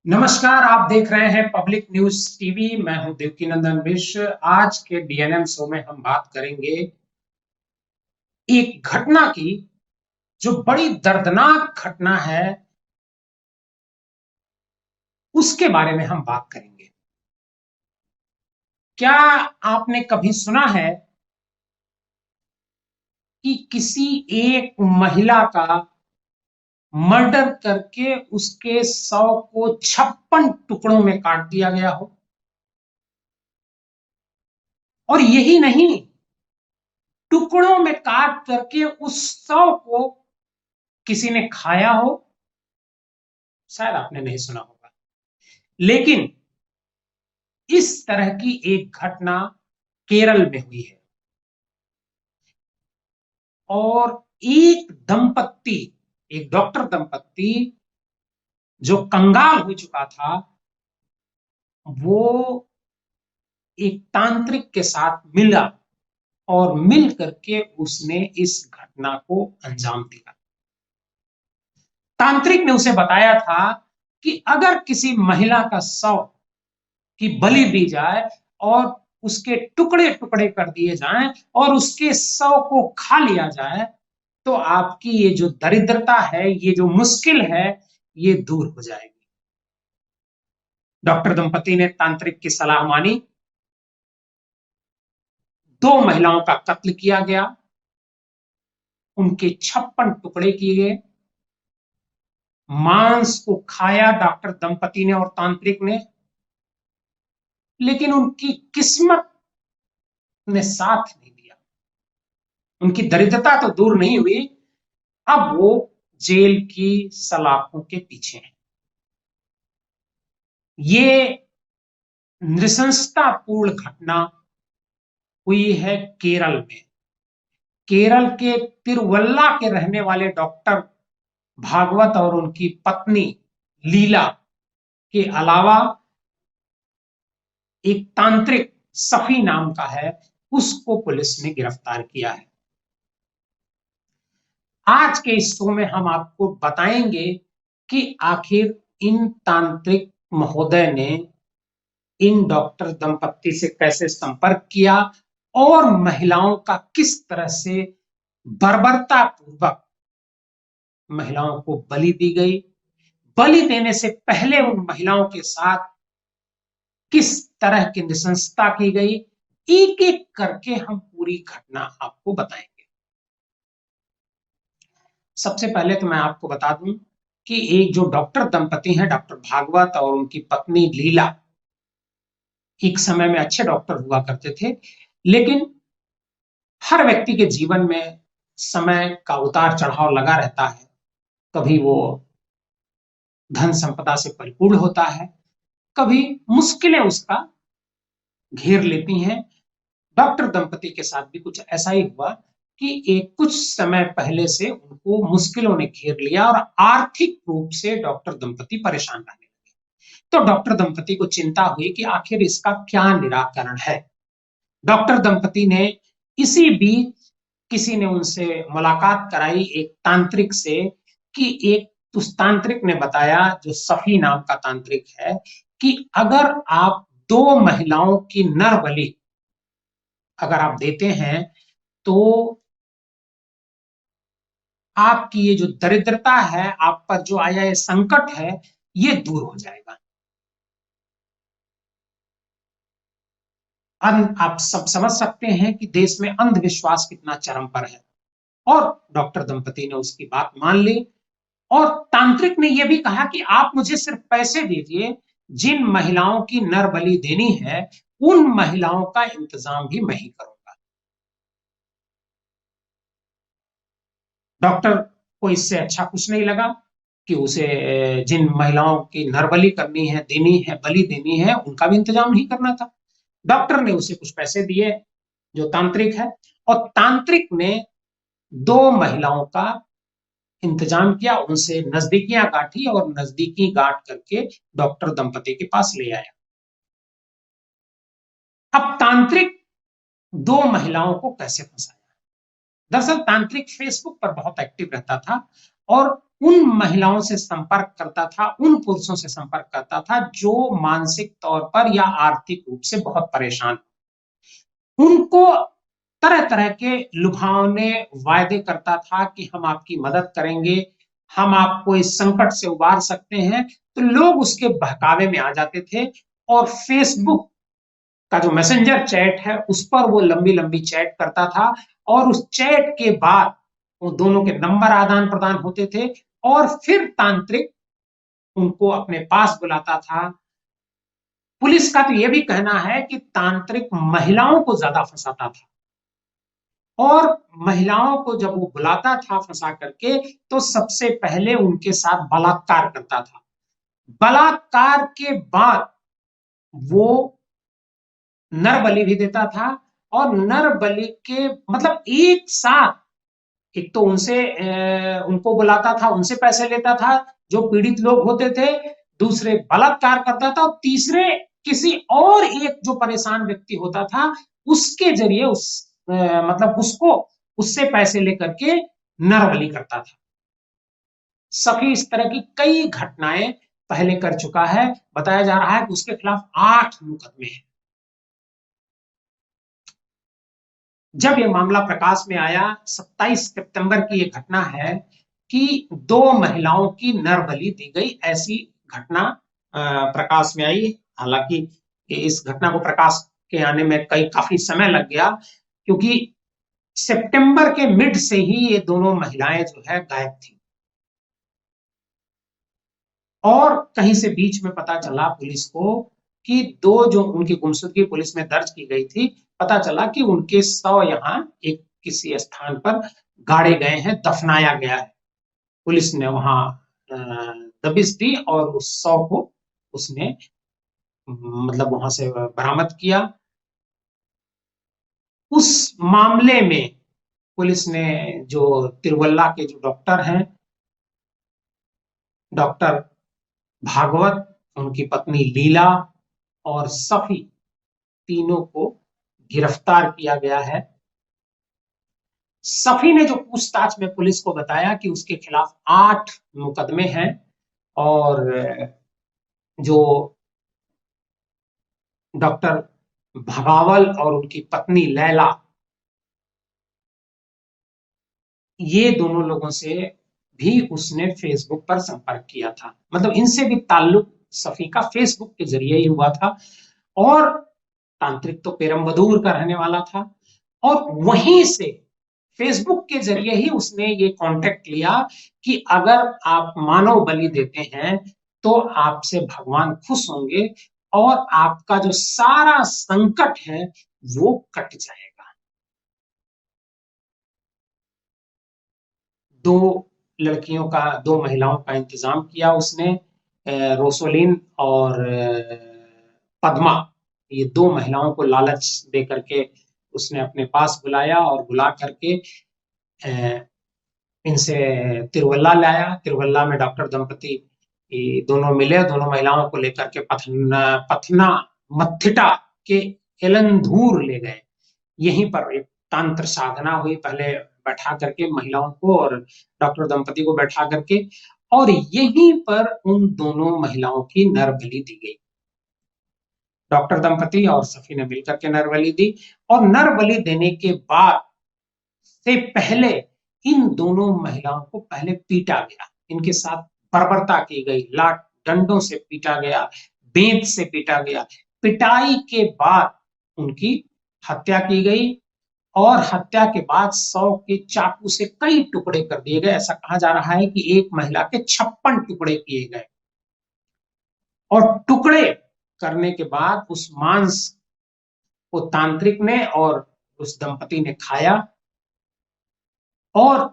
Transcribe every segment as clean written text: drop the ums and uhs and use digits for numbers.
नमस्कार, आप देख रहे हैं पब्लिक न्यूज टीवी। मैं हूं देवकीनंदन मिश्र। आज के डीएनएम शो में हम बात करेंगे एक घटना की जो बड़ी दर्दनाक घटना है, उसके बारे में हम बात करेंगे। क्या आपने कभी सुना है कि किसी एक महिला का मर्डर करके उसके शव को 56 टुकड़ों में काट दिया गया हो? और यही नहीं, टुकड़ों में काट करके उस शव को किसी ने खाया हो? शायद आपने नहीं सुना होगा, लेकिन इस तरह की एक घटना केरल में हुई है। और एक डॉक्टर दंपत्ति जो कंगाल हो चुका था, वो एक तांत्रिक के साथ मिला और मिल करके उसने इस घटना को अंजाम दिया। तांत्रिक ने उसे बताया था कि अगर किसी महिला का शव की बलि दी जाए और उसके टुकड़े टुकड़े कर दिए जाएं और उसके शव को खा लिया जाए, तो आपकी ये जो दरिद्रता है, ये जो मुश्किल है, ये दूर हो जाएगी। डॉक्टर दंपति ने तांत्रिक की सलाह मानी। 2 महिलाओं का कत्ल किया गया, उनके 56 टुकड़े किए गए, मांस को खाया डॉक्टर दंपति ने और तांत्रिक ने। लेकिन उनकी किस्मत ने साथ नहीं दिया। उनकी दरिद्रता तो दूर नहीं हुई, अब वो जेल की सलाखों के पीछे हैं। ये नृशंसतापूर्ण घटना हुई है केरल में। केरल के तिरुवल्ला के रहने वाले डॉक्टर भागवत और उनकी पत्नी लीला के अलावा एक तांत्रिक सफी नाम का है, उसको पुलिस ने गिरफ्तार किया है। आज के इस शो में हम आपको बताएंगे कि आखिर इन तांत्रिक महोदय ने इन डॉक्टर दंपत्ति से कैसे संपर्क किया और महिलाओं का किस तरह से बर्बरता पूर्वक महिलाओं को बलि दी गई। बलि देने से पहले उन महिलाओं के साथ किस तरह की नृशंसता की गई, एक एक करके हम पूरी घटना आपको बताएंगे। सबसे पहले तो मैं आपको बता दूं कि एक जो डॉक्टर दंपति हैं, डॉक्टर भागवत और उनकी पत्नी लीला, एक समय में अच्छे डॉक्टर हुआ करते थे। लेकिन हर व्यक्ति के जीवन में समय का उतार चढ़ाव लगा रहता है। कभी वो धन संपदा से परिपूर्ण होता है, कभी मुश्किलें उसका घेर लेती हैं। डॉक्टर दंपति के साथ भी कुछ ऐसा ही हुआ कि एक कुछ समय पहले से उनको मुश्किलों ने घेर लिया और आर्थिक रूप से डॉक्टर दंपति परेशान रहने लगे। तो डॉक्टर दंपति को चिंता हुई कि आखिर इसका क्या निराकरण है। डॉक्टर दंपति ने इसी बीच किसी ने उनसे मुलाकात कराई एक तांत्रिक से, कि एक उस तांत्रिक ने बताया, जो सफी नाम का तांत्रिक है, कि अगर आप 2 महिलाओं की नर बलि अगर आप देते हैं, तो आपकी ये जो दरिद्रता है, आप पर जो आया ये संकट है, ये दूर हो जाएगा। आप सब समझ सकते हैं कि देश में अंधविश्वास कितना चरम पर है। और डॉक्टर दंपति ने उसकी बात मान ली और तांत्रिक ने यह भी कहा कि आप मुझे सिर्फ पैसे दीजिए, जिन महिलाओं की नर बलि देनी है उन महिलाओं का इंतजाम भी मैं ही करूंगा। डॉक्टर को इससे अच्छा कुछ नहीं लगा कि उसे जिन महिलाओं की नरबली करनी है, देनी है, बलि देनी है, उनका भी इंतजाम नहीं करना था। डॉक्टर ने उसे कुछ पैसे दिए, जो तांत्रिक है, और तांत्रिक ने 2 महिलाओं का इंतजाम किया, उनसे नजदीकियां गांठी और नजदीकी गांठ करके डॉक्टर दंपति के पास ले आया। अब तांत्रिक 2 महिलाओं को कैसे फंसाया? दरअसल तांत्रिक फेसबुक पर बहुत एक्टिव रहता था और उन महिलाओं से संपर्क करता था, उन पुरुषों से संपर्क करता था जो मानसिक तौर पर या आर्थिक रूप से बहुत परेशान, उनको तरह तरह के लुभावने वायदे करता था कि हम आपकी मदद करेंगे, हम आपको इस संकट से उबार सकते हैं। तो लोग उसके बहकावे में आ जाते थे और फेसबुक का जो मैसेंजर चैट है उस पर वो लंबी लंबी चैट करता था और उस चैट के बाद वो दोनों के नंबर आदान प्रदान होते थे और फिर तांत्रिक उनको अपने पास बुलाता था। पुलिस का तो यह भी कहना है कि तांत्रिक महिलाओं को ज्यादा फंसाता था और महिलाओं को जब वो बुलाता था फंसा करके तो सबसे पहले उनके साथ बलात्कार करता था। बलात्कार के बाद वो नर बलि भी देता था और नर बलि के मतलब एक साथ एक तो उनसे उनको बुलाता था, उनसे पैसे लेता था जो पीड़ित लोग होते थे, दूसरे बलात्कार करता था और तीसरे किसी और एक जो परेशान व्यक्ति होता था उसके जरिए मतलब उसको उससे पैसे लेकर के नरबली करता था। सभी इस तरह की कई घटनाएं पहले कर चुका है। बताया जा रहा है कि उसके खिलाफ 8 मुकदमे हैं। जब यह मामला प्रकाश में आया, 27 सितंबर की यह घटना है कि 2 महिलाओं की नरबली दी गई, ऐसी घटना प्रकाश में आई। हालांकि इस घटना को प्रकाश के आने में काफी समय लग गया क्योंकि सितंबर के मिड से ही ये दोनों महिलाएं जो है गायब थी और कहीं से बीच में पता चला पुलिस को कि 2 जो उनकी गुमशुदगी पुलिस में दर्ज की गई थी, पता चला कि उनके शव यहाँ एक किसी स्थान पर गाड़े गए हैं, दफनाया गया है। पुलिस ने वहां दबिश दी और उस शव को उसने मतलब वहां से बरामद किया। उस मामले में पुलिस ने जो तिरुवल्ला के जो डॉक्टर हैं, डॉक्टर भागवत, उनकी पत्नी लीला और सफी, तीनों को गिरफ्तार किया गया है। सफी ने जो पूछताछ में पुलिस को बताया कि उसके खिलाफ 8 मुकदमे हैं और जो डॉक्टर भगावल और उनकी पत्नी लैला, ये दोनों लोगों से भी उसने फेसबुक पर संपर्क किया था। मतलब इनसे भी ताल्लुक सफी का फेसबुक के जरिए ही हुआ था और तांत्रिक तो पेरम्बदूर का रहने वाला था और वहीं से फेसबुक के जरिए ही उसने ये कांटेक्ट लिया कि अगर आप मानव बलि देते हैं तो आपसे भगवान खुश होंगे और आपका जो सारा संकट है वो कट जाएगा। 2 महिलाओं का इंतजाम किया उसने, रोसोलिन और पद्मा, ये 2 महिलाओं को लालच दे करके उसने अपने पास बुलाया और बुला करके इनसे तिरुवल्ला लाया। तिरुवल्ला में डॉक्टर दंपति दोनों मिले, दोनों महिलाओं को लेकर के पथना मथिटा के एलंधूर ले गए। यहीं पर एक तंत्र साधना हुई, पहले बैठा करके महिलाओं को और डॉक्टर दंपति को बैठा करके, और यहीं पर उन दोनों महिलाओं की नरबली दी गई। डॉक्टर दंपति और सफी ने मिलकर के नरबली दी और नरबली देने के बाद से पहले इन दोनों महिलाओं को पहले पीटा गया, इनके साथ बर्बरता की गई, लाठ डंडों से पीटा गया, बेंत से पीटा गया। पिटाई के बाद उनकी हत्या की गई और हत्या के बाद 100 के चाकू से कई टुकड़े कर दिए गए। ऐसा कहा जा रहा है कि एक महिला के 56 टुकड़े किए गए और टुकड़े करने के बाद उस मांस को तांत्रिक ने और उस दंपति ने खाया और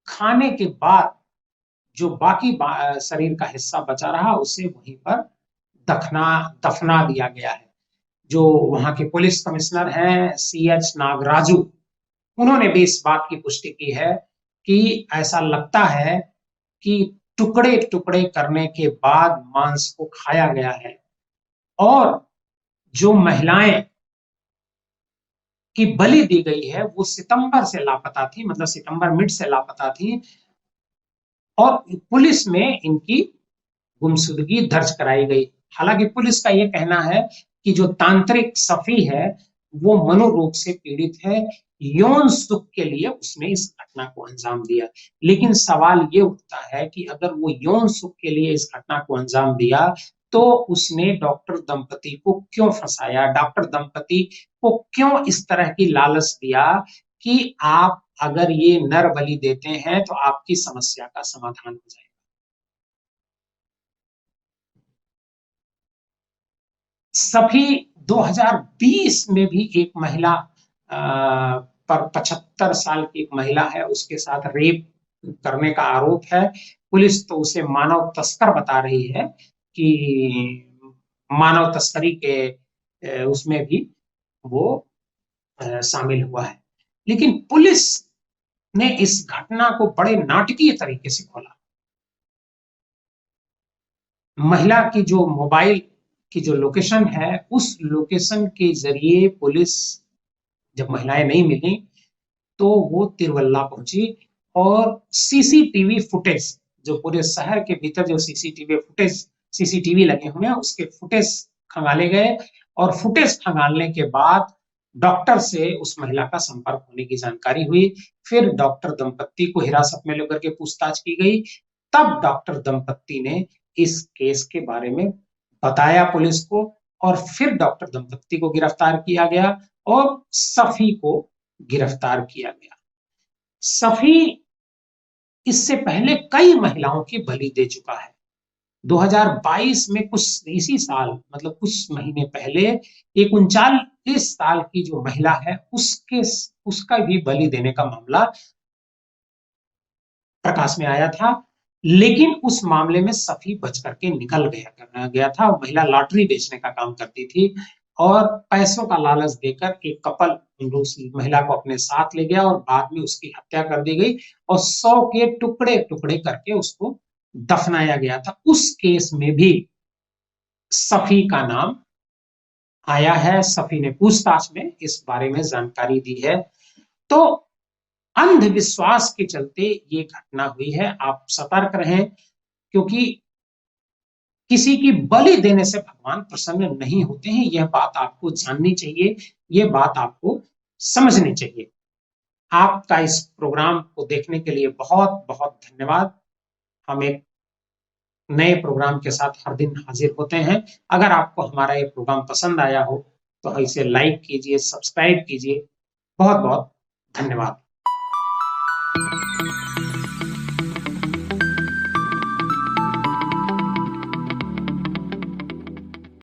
खाने के बाद जो बाकी शरीर का हिस्सा बचा रहा उसे वहीं पर दफना दिया गया है। जो वहां के पुलिस कमिश्नर हैं CH नागराजू, उन्होंने भी इस बात की पुष्टि की है कि ऐसा लगता है कि टुकड़े टुकड़े करने के बाद मांस को खाया गया है और जो महिलाएं की बलि दी गई है वो सितंबर से लापता थी, मतलब सितंबर मिड से लापता थी और पुलिस में इनकी गुमशुदगी दर्ज कराई गई। हालांकि पुलिस का यह कहना है कि जो तांत्रिक सफी है वो मनोरोग से पीड़ित है, यौन सुख के लिए उसने इस घटना को अंजाम दिया। लेकिन सवाल ये उठता है कि अगर वो यौन सुख के लिए इस घटना को अंजाम दिया तो उसने डॉक्टर दंपति को क्यों फंसाया, डॉक्टर दंपति को क्यों इस तरह की लालच दिया कि आप अगर ये नर बलि देते हैं तो आपकी समस्या का समाधान हो जाएगा। सभी 2020 में भी एक महिला पर 75 साल की एक महिला है, उसके साथ रेप करने का आरोप है। पुलिस तो उसे मानव तस्कर बता रही है कि मानव तस्करी के उसमें भी वो शामिल हुआ है। लेकिन पुलिस ने इस घटना को बड़े नाटकीय तरीके से खोला। महिला की जो मोबाइल की जो लोकेशन है, उस लोकेशन के जरिए पुलिस, जब महिलाएं नहीं मिली तो वो तिरुवल्ला पहुंची और सीसीटीवी फुटेज, जो पूरे शहर के भीतर जो सीसीटीवी लगे हुए हैं उसके फुटेज खंगाले गए और फुटेज खंगालने के बाद डॉक्टर से उस महिला का संपर्क होने की जानकारी हुई। फिर डॉक्टर दंपत्ति को हिरासत में लेकर के पूछताछ की गई। तब डॉक्टर दंपत्ति ने इस केस के बारे में बताया पुलिस को और फिर डॉक्टर दंपत्ति को गिरफ्तार किया गया और सफी को गिरफ्तार किया गया। सफी इससे पहले कई महिलाओं की बलि दे चुका है। 2022 में कुछ इसी साल, मतलब कुछ महीने पहले, एक 39 साल की जो महिला है उसका भी बलि देने का मामला प्रकाश में आया था। लेकिन उस मामले में सफी बच करके निकल गया था। महिला लॉटरी बेचने का काम करती थी और पैसों का लालच देकर एक कपल उस महिला को अपने साथ ले गया और बाद में उसकी हत्या कर दी गई और 100 के टुकड़े टुकड़े करके उसको दफनाया गया था। उस केस में भी सफी का नाम आया है। सफी ने पूछताछ में इस बारे में जानकारी दी है। तो अंधविश्वास के चलते ये घटना हुई है। आप सतर्क रहें, क्योंकि किसी की बलि देने से भगवान प्रसन्न नहीं होते हैं। यह बात आपको जाननी चाहिए, यह बात आपको समझनी चाहिए। आपका इस प्रोग्राम को देखने के लिए बहुत बहुत धन्यवाद। हम एक नए प्रोग्राम के साथ हर दिन हाजिर होते हैं। अगर आपको हमारा ये प्रोग्राम पसंद आया हो तो इसे लाइक कीजिए, सब्सक्राइब कीजिए। बहुत बहुत धन्यवाद।